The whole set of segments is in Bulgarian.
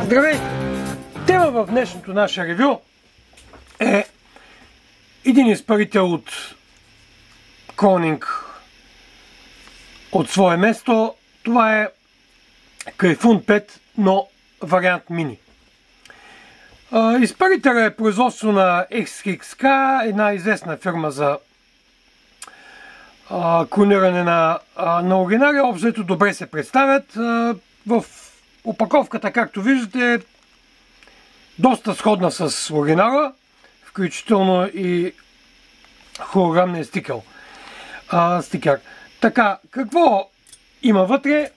Здравейте! Тема в днешното наше ревю е един изпарител от Корнинг от свое место. Това е Кайфун 5, но вариант мини. Изпарител е производство на XXK, една известна фирма за клониране на оригинали. Общо добре се представят. В опаковката, както виждате, доста сходна с оригинала, включително и холограмния стикер. Така, какво има вътре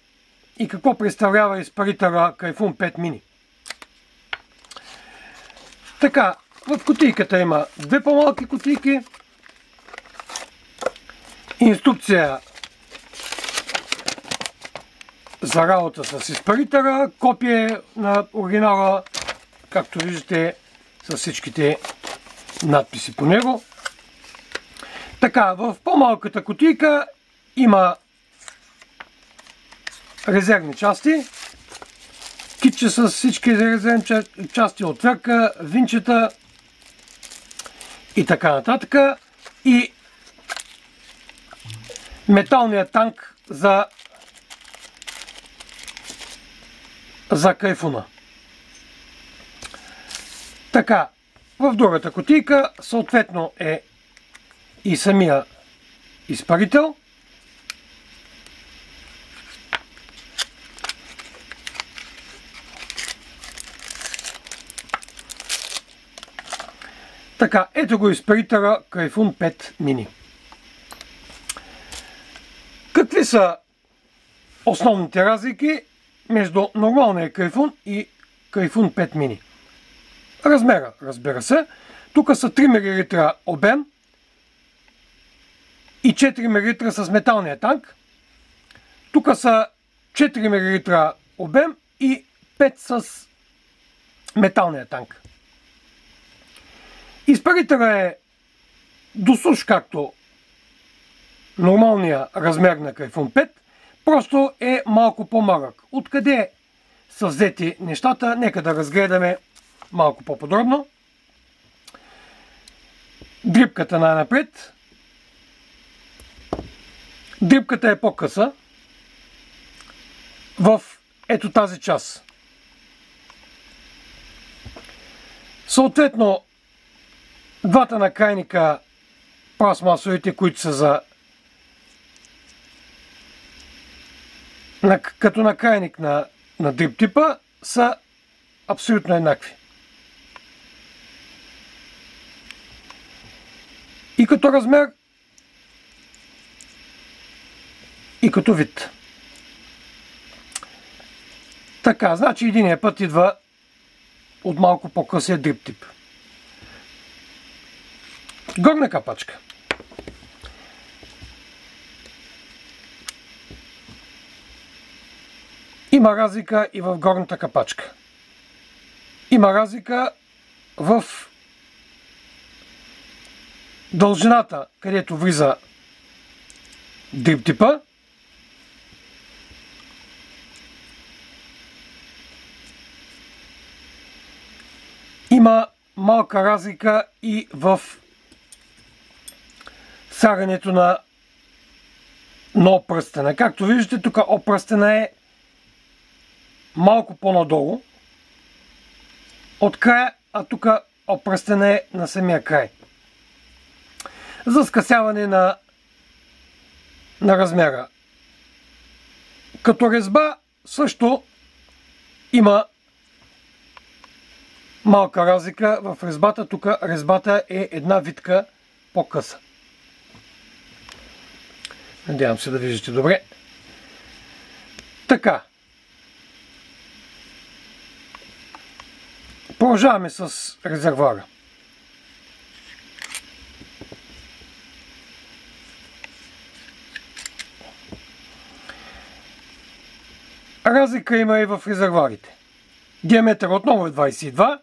и какво представлява изпарителя Кайфун 5 мини? Така, в кутийката има две по-малки кутийки, инструкция за работа с изпарителя, копие на оригинала, както виждате, с всичките надписи по него. Така, в по-малката кутийка има резервни части, китче с всички резервни части, отвърка, винчета и така нататък. И металният танк за кайфуна. Така, в другата кутийка съответно е и самия изпарител. Така, ето го изпарителя Кайфун 5 мини. Какви са основните разлики между нормалния Кайфун и Кайфун 5 мини? Размера, разбира се. Тук са 3 мл обем и 4 мл с металния танк. Тук са 4 мл обем и 5 с металния танк. Изпарителът е досуш както нормалния размер на Кайфун 5, просто е малко по-малък. Откъде са взети нещата? Нека да разгледаме малко по-подробно. Дрипката най-напред. Дрипката е по-къса в ето тази част. Съответно, двата накрайника, пластмасовите, които са като накрайник на дрип типа, са абсолютно еднакви. И като размер, и като вид. Така, значи единия път идва от малко по-късия дрип тип. Горна капачка. Има разлика и в горната капачка. Има разлика в дължината, където влиза дрип типа. Има малка разлика и в слагането на опръстена. Както виждате, тук опръстена е малко по-надолу от края, а тук опръстена е на самия край. За скъсяване на размера. Като резба също има малка разлика в резбата. Тук резбата е една витка по-къса. Надявам се да виждате добре. Така. Продължаваме с резервуара. Разлика има и в резервуарите. Диаметър отново е 22,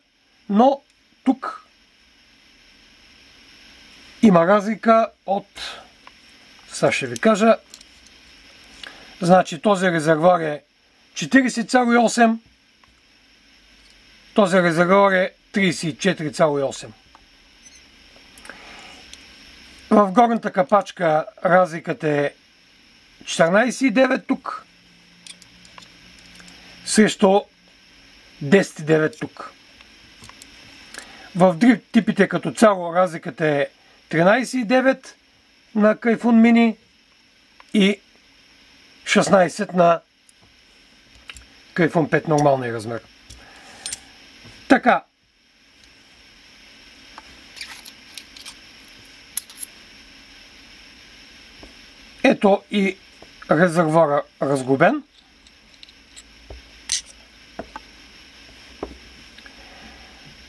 но тук има разлика от... Сега ще ви кажа. Значи този резервуар е 40,8 Този резервоар е 34,8. В горната капачка разликата е 14,9 тук срещу 10,9 тук. В дрифт типите като цяло разликата е 13,9 на Кайфун Мини и 16 на Кайфун 5 нормалния размер. Така. Ето и резервоара разглобен.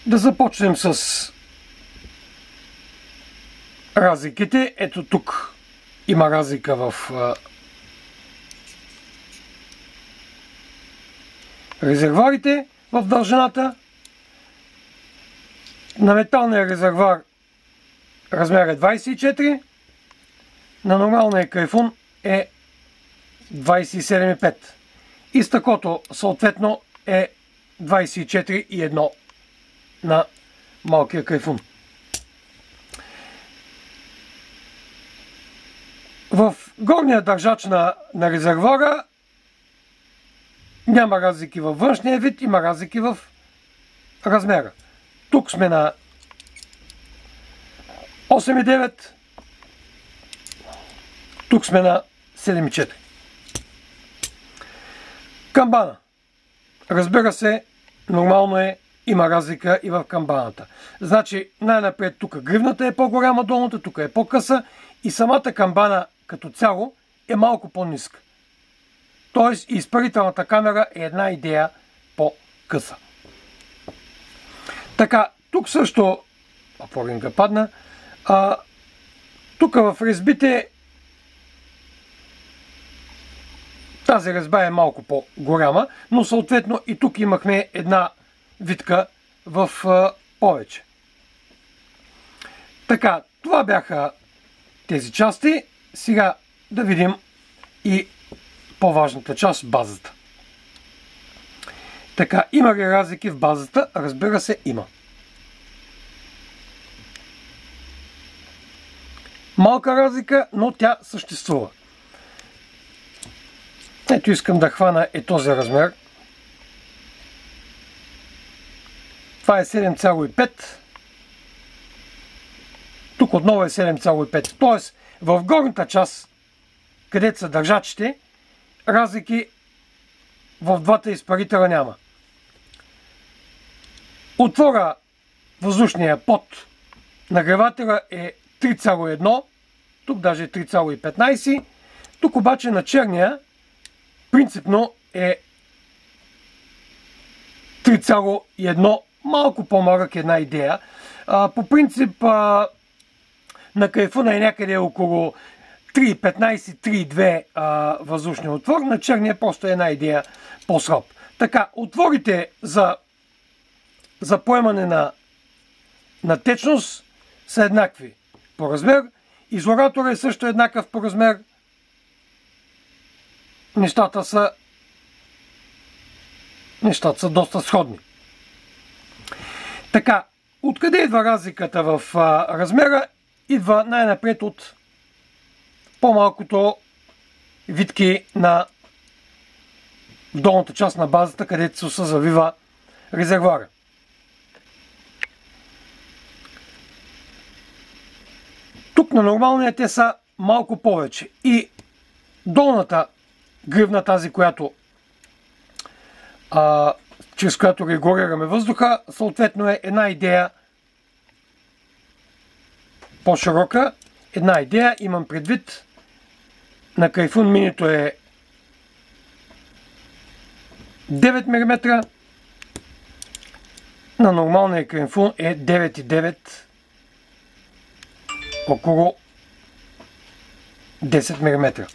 Да започнем с разликите. Ето тук има разлика в резервоарите в дължината. На металния резервоар размер е 24, на нормалния Кайфун е 27,5 и стъклото съответно е 24,1 на малкия Кайфун. В горния държач на резервоара няма разлики във външния вид, има разлики в размера. Тук сме на 8,9, тук сме на 7,4. Камбана. Разбира се, нормално е, има разлика и в камбаната. Значи най-напред тук гривната е по-голяма, долната тук е по-къса и самата камбана като цяло е малко по-ниска. Тоест изпарителната камера е една идея по-къса. Така, тук също опоринга падна. Тук в резбите тази резба е малко по-голяма, но съответно и тук имахме една витка в повече. Така, това бяха тези части. Сега да видим и по-важната част, базата. Така, има ли разлики в базата? Разбира се, има. Малка разлика, но тя съществува. Ето искам да хвана и този размер. Това е 7,5. Тук отново е 7,5. Тоест, в горната част, където са държачите, разлики в двата изпарителя няма. Отвора въздушния под нагревателя е 3,1. Тук даже е 3,15. Тук обаче на черния принципно е 3,1. Малко по-малък една идея. По принцип на Кайфуна е някъде около 3,15, 3,2 въздушния отвор. На черния просто е една идея по-слаб. Така, отворите за поемане на течност са еднакви по размер. Излоратора е също еднакъв по размер. Нещата са доста сходни. Така, откъде идва разликата в размера? Идва най-напред от по-малкото витки в долната част на базата, където се завива резервоара. Тук на нормалния те са малко повече. И долната гривна, тази, чрез която регулираме въздуха, съответно е една идея по-широка. Една идея, имам предвид, на Кайфун Минито е 9 мм, на нормалния Кайфун е 9,9, около 10 мм.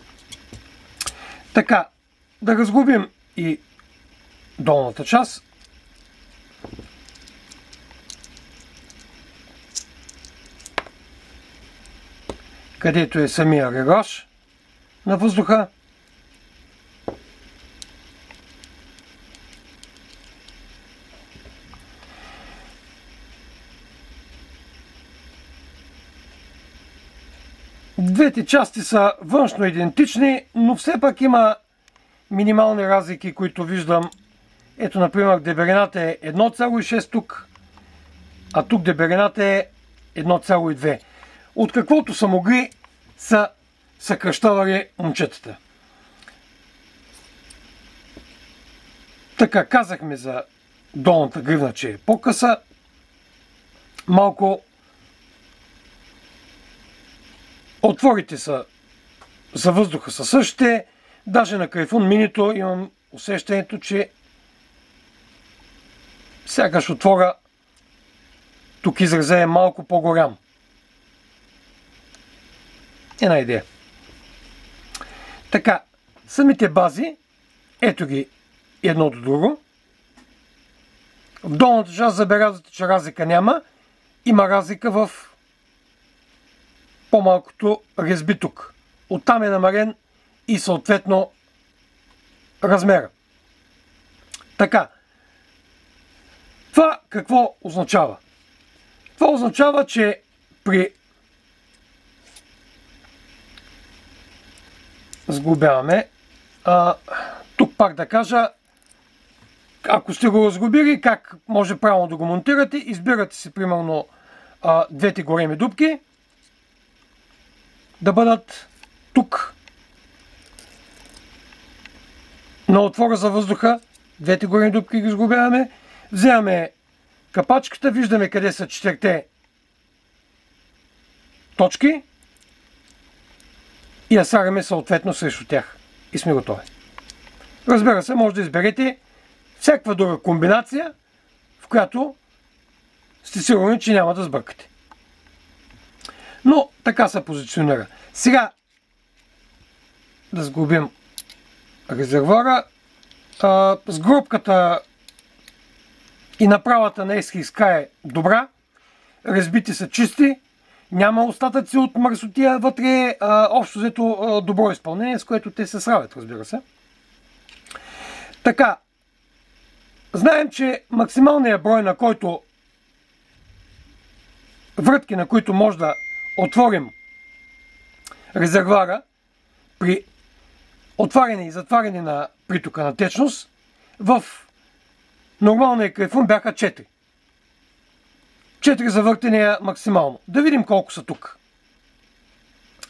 Така, да разглобим и долната част. Където е самия реглаж на въздуха. Двете части са външно идентични, но все пак има минимални разлики, които виждам. Ето, например, дебелината е 1,6 тук, а тук дебелината е 1,2. От каквото са могли, са съкръщавали момчетата. Така, казахме за долната гривна, че е по-къса. Малко отворите са за въздуха са същите. Даже на Кайфун Минито имам усещането, че сякаш отвора тук израза е малко по-голям. Една идея. Така, самите бази, ето ги едно до друго. В долната част забелязвате, че разлика няма. Има разлика в по-малкото резби тук. Оттам е намален и съответно размера. Така. Това какво означава? Това означава, че при сглобяваме, тук пак да кажа, ако сте го разглобили, как може правилно да го монтирате, избирате си примерно двете големи дупки да бъдат тук на отвора за въздуха. Двете големи дупки ги сглобяваме. Вземаме капачката, виждаме къде са четирите точки и я слагаме съответно срещу тях. И сме готови. Разбира се, може да изберете всякаква друга комбинация, в която сте сигурни, че няма да сбъркате. Но така се позиционира. Сега да сглобим резервуара. Сглобката и направата на SHK е добра. Резбите са чисти. Няма остатъци от мърсотия вътре. Общо взето добро изпълнение, с което те се сравят, разбира се. Така. Знаем, че максималният брой, на който врътки, на които може да отворим резервуара при отваряне и затваряне на притока на течност, в нормалния Кайфун бяха 4. 4 завъртания максимално. Да видим колко са тук.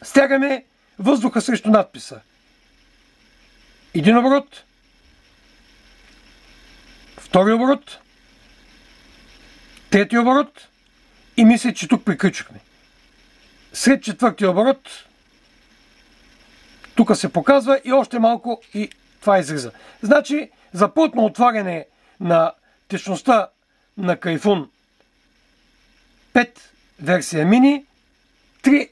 Стягаме въздуха срещу надписа. Един оборот. Втори оборот. Трети оборот. И мисля, че тук приключихме. След четвъртия оборот тук се показва и още малко и това изриза. Значи, за плътно отваряне на течността на Кайфун 5 версия мини, 3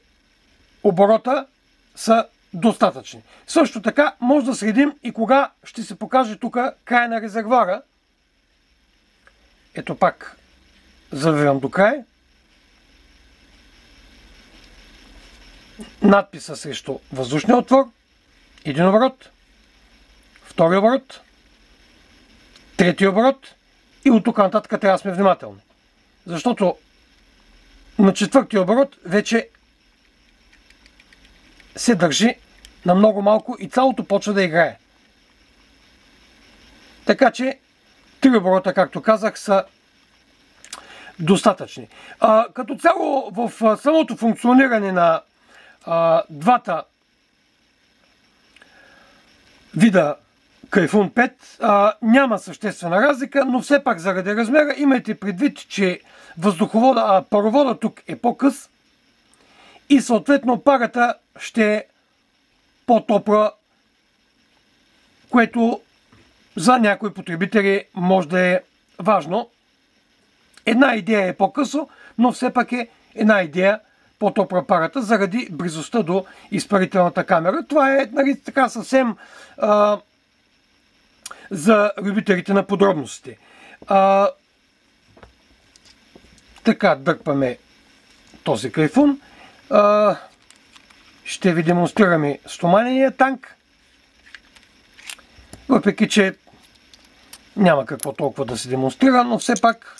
оборота са достатъчни. Също така може да следим и кога ще се покаже тук край на резервуара. Ето пак завивам до край. Надписа срещу въздушния отвор. Един оборот. Втори оборот. Трети оборот. И от тук нататък трябва да сме внимателни. Защото на четвъртия оборот вече се държи на много малко и цялото почва да играе. Така че 3 оборота, както казах, са достатъчни. Като цяло в самото функциониране на двата вида Кайфун 5 няма съществена разлика, но все пак заради размера имайте предвид, че паровода тук е по-къс и съответно парата ще е по-топла, което за някои потребители може да е важно. Една идея е по-късо, но все пак е една идея по-топла парата заради близостта до изпарителната камера. Това е така съвсем за любителите на подробностите. Така, дърпаме този Кайфун. Ще ви демонстрираме стоманения танк. Въпреки, че няма какво толкова да се демонстрира, но все пак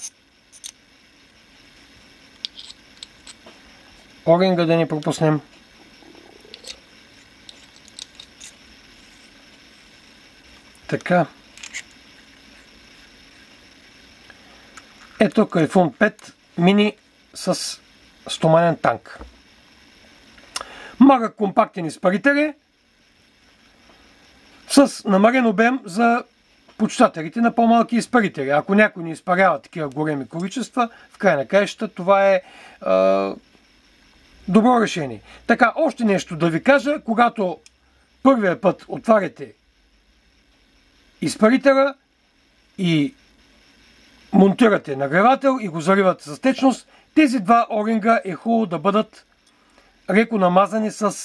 оринга да не пропуснем. Така. Ето Кайфун 5 мини с стоманен танк. Малък компактен изпарител с намален обем за почитателите на по-малки изпарители. Ако някой не изпарява такива големи количества, в край на краищата това е добро решение. Така, още нещо да ви кажа. Когато първия път отваряте изпарителя и монтирате нагревател и го заливате с течност, тези два оринга е хубаво да бъдат леко намазани с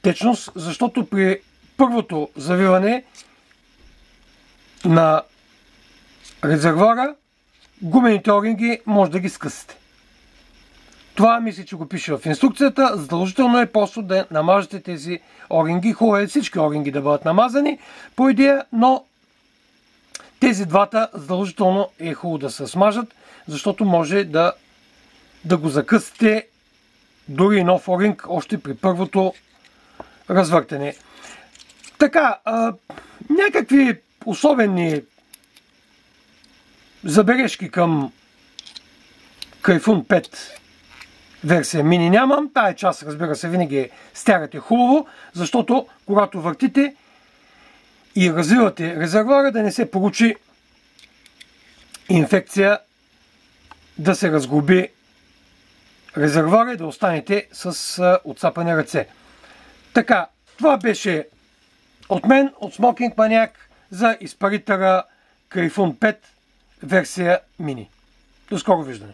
течност, защото при първото завиване на резервуара гумените оринги може да ги скъсате. Това мисля, че го пише в инструкцията. Задължително е просто да намажете тези оринги. Хубаво е всички оринги да бъдат намазани по идея, но тези двата задължително е хубаво да се смажат, защото може да го закъсате дори нов оринг още при първото развъртане. Така, някакви особени забележки към Кайфун 5 версия мини нямам. Тая част, разбира се, винаги стягате хубаво, защото когато въртите и развивате резервуара, да не се получи инфекция, да се разглоби резервуара и да останете с отцапани ръце. Така, това беше от мен, от Smoking Maniac, за изпарителя Кайфун 5 версия мини. До скоро виждане!